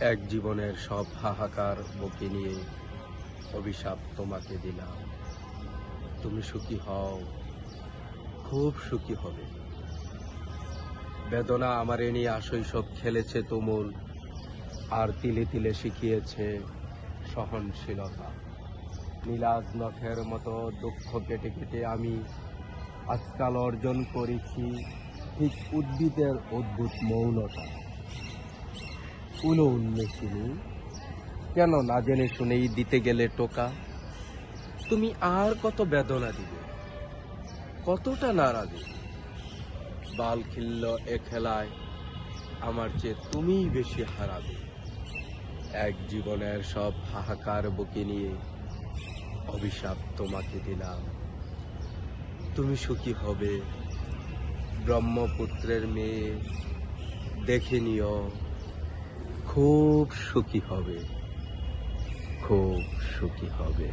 এক জীবনের সব হাহাকার বকে নিয়ে অভিশাপ তোমাকে দিলাম। তুমি সুখী হও, খুব সুখী হবে। বেদনা আমার নিয়ে শৈশব খেলেছে তুমুল, আর তিলে তিলে শিখিয়েছে সহনশীলতা। নীলাজ নখের মতো দুঃখ কেটে কেটে আমি আজকাল অর্জন করেছি ঠিক উদ্ভিদের অদ্ভুত মৌনতা। উলো উন্মেষিনী, কেন না জেনে শুনেই দিতে গেলে টোকা? তুমি আর কত বেদনা দিবে, কতটা নাড়াবে? বাল খিল্ল এ খেলায় আমার চেয়ে তুমিই বেশি হারাবে। এক জীবনের সব হাহাকার বুকে নিয়ে অভিশাপ তোমাকে দিলাম। তুমি সুখী হবে, ব্রহ্মপুত্রের মেয়ে, দেখে নিও, খুব সুখী হবে, খুব সুখী হবে।